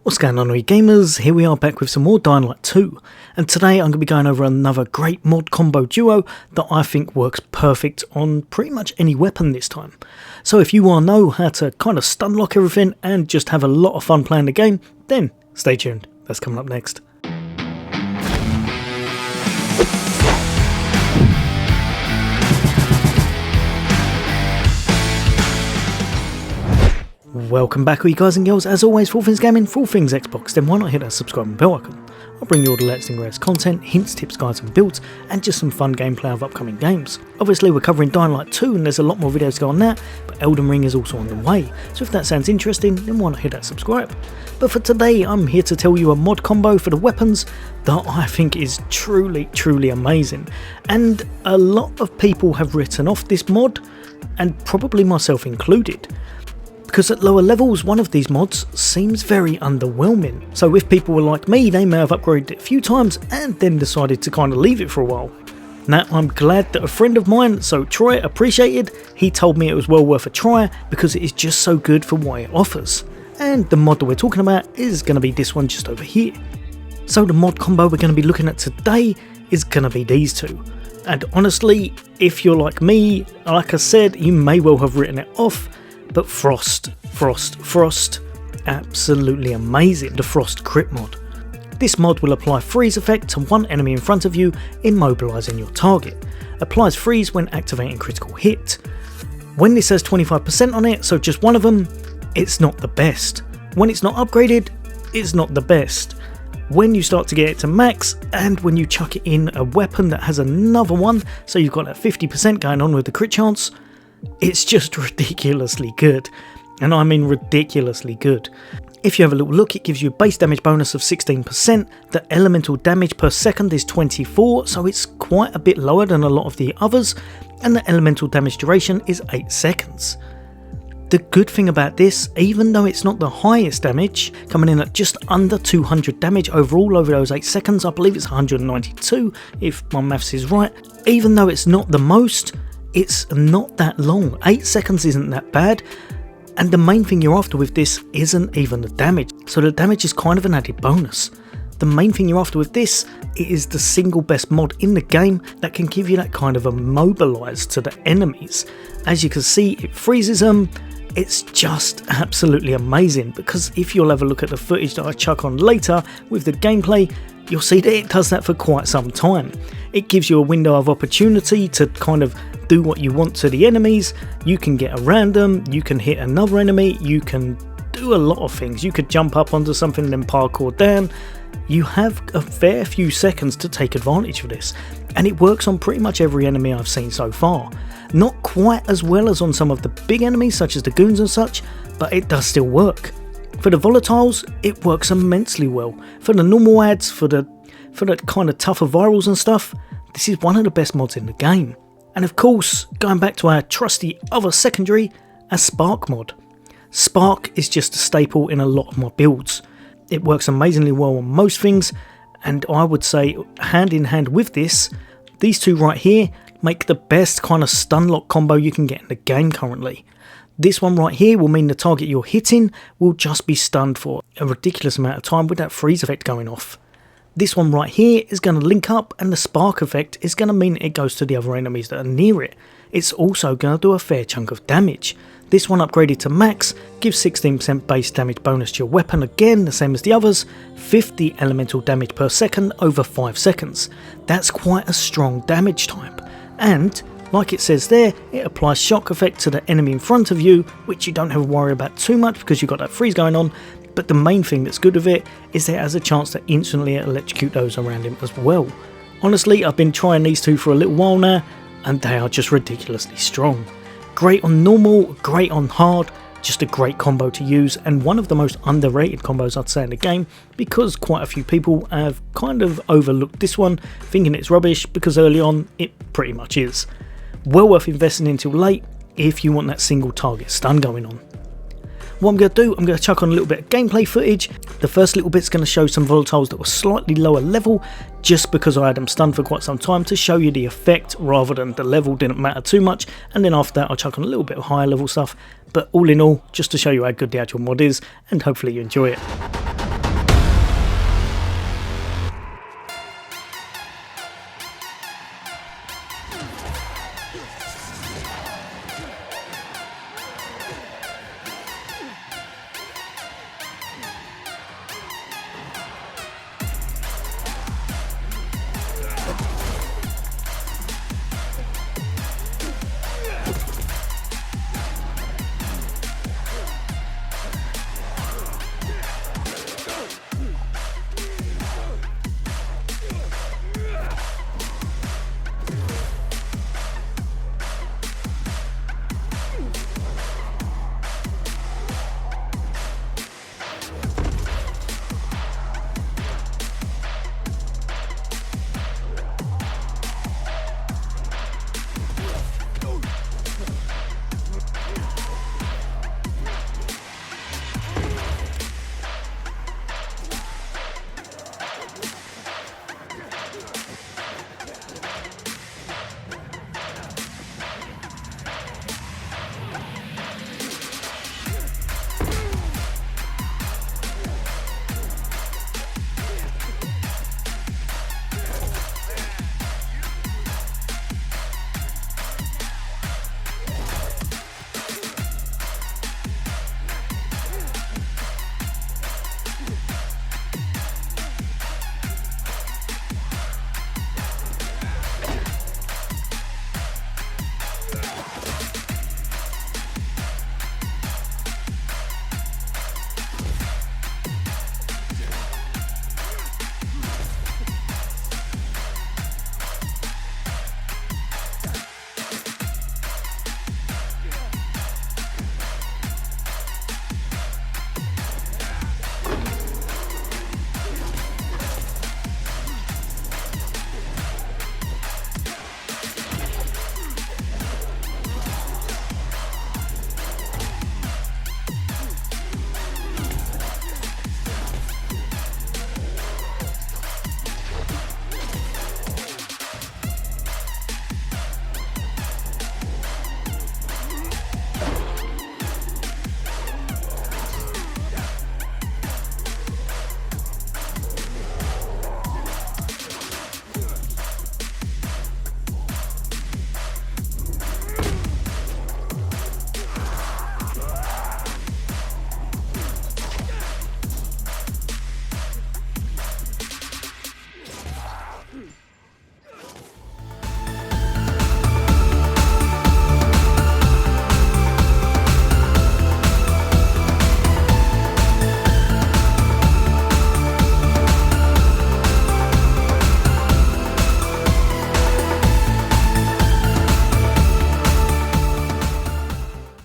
What's going on, all you gamers? Here we are back with some more Dying Light 2, and today I'm going to be going over another great mod combo duo that I think works perfect on pretty much any weapon this time. So if you want to know how to kind of stun lock everything and just have a lot of fun playing the game, then stay tuned, that's coming up next. Welcome back, all you guys and girls. As always, for all things gaming, for all things Xbox, then why not hit that subscribe and bell icon? I'll bring you all the latest and greatest content, hints, tips, guides and builds, and just some fun gameplay of upcoming games. Obviously we're covering Dying Light 2 and there's a lot more videos to go on that, but Elden Ring is also on the way, so if that sounds interesting, then why not hit that subscribe? But for today, I'm here to tell you a mod combo for the weapons that I think is truly amazing, and a lot of people have written off this mod, and probably myself included. Because at lower levels, one of these mods seems very underwhelming. So if people were like me, they may have upgraded it a few times and then decided to kind of leave it for a while. Now I'm glad that a friend of mine, so Troy Appreciated, he told me it was well worth a try because it is just so good for what it offers. And the mod that we're talking about is going to be this one just over here. So the mod combo we're going to be looking at today is going to be these two. And honestly, if you're like me, like I said, you may well have written it off. But Frost, absolutely amazing, the Frost crit mod. This mod will apply freeze effect to one enemy in front of you, immobilising your target. Applies freeze when activating critical hit. When this has 25% on it, so just one of them, it's not the best. When it's not upgraded, it's not the best. When you start to get it to max, and when you chuck it in a weapon that has another one, so you've got that 50% going on with the crit chance, it's just ridiculously good, and I mean ridiculously good. If you have a little look, it gives you a base damage bonus of 16%, the elemental damage per second is 24, so it's quite a bit lower than a lot of the others, and the elemental damage duration is 8 seconds. The good thing about this, even though it's not the highest damage, coming in at just under 200 damage overall over those 8 seconds, I believe it's 192 if my maths is right, even though it's not the most, it's not that long. 8 seconds isn't that bad, and the main thing you're after with this isn't even the damage, so the damage is kind of an added bonus. The main thing you're after with this, it is the single best mod in the game that can give you that kind of immobilise to the enemies. As you can see, it freezes them. It's just absolutely amazing, because if you'll have a look at the footage that I chuck on later with the gameplay, you'll see that it does that for quite some time. It gives you a window of opportunity to kind of do what you want to the enemies. You can get around them, you can hit another enemy, you can do a lot of things. You could jump up onto something then parkour down. You have a fair few seconds to take advantage of this, and it works on pretty much every enemy I've seen so far. Not quite as well as on some of the big enemies such as the goons and such, but it does still work. For the volatiles, it works immensely well. For the normal ads, for the kind of tougher virals and stuff, this is one of the best mods in the game. And of course, going back to our trusty other secondary, a Spark mod. Spark is just a staple in a lot of my builds. It works amazingly well on most things, and I would say hand in hand with this, these two right here make the best kind of stun lock combo you can get in the game currently. This one right here will mean the target you're hitting will just be stunned for a ridiculous amount of time with that freeze effect going off. This one right here is going to link up, and the spark effect is going to mean it goes to the other enemies that are near it. It's also going to do a fair chunk of damage. This one upgraded to max gives 16% base damage bonus to your weapon, again the same as the others, 50 elemental damage per second over 5 seconds. That's quite a strong damage type. And like it says there, it applies shock effect to the enemy in front of you, which you don't have to worry about too much because you've got that freeze going on. But the main thing that's good with it is that it has a chance to instantly electrocute those around him as well. Honestly, I've been trying these two for a little while now, and they are just ridiculously strong. Great on normal, great on hard, just a great combo to use, and one of the most underrated combos I'd say in the game, because quite a few people have kind of overlooked this one, thinking it's rubbish, because early on it pretty much is. Well worth investing until late if you want that single target stun going on. What I'm going to do, I'm going to chuck on a little bit of gameplay footage. The first little bit's going to show some volatiles that were slightly lower level, just because I had them stunned for quite some time to show you the effect rather than the level didn't matter too much. And then after that I'll chuck on a little bit of higher level stuff, but all in all, just to show you how good the actual mod is, and hopefully you enjoy it.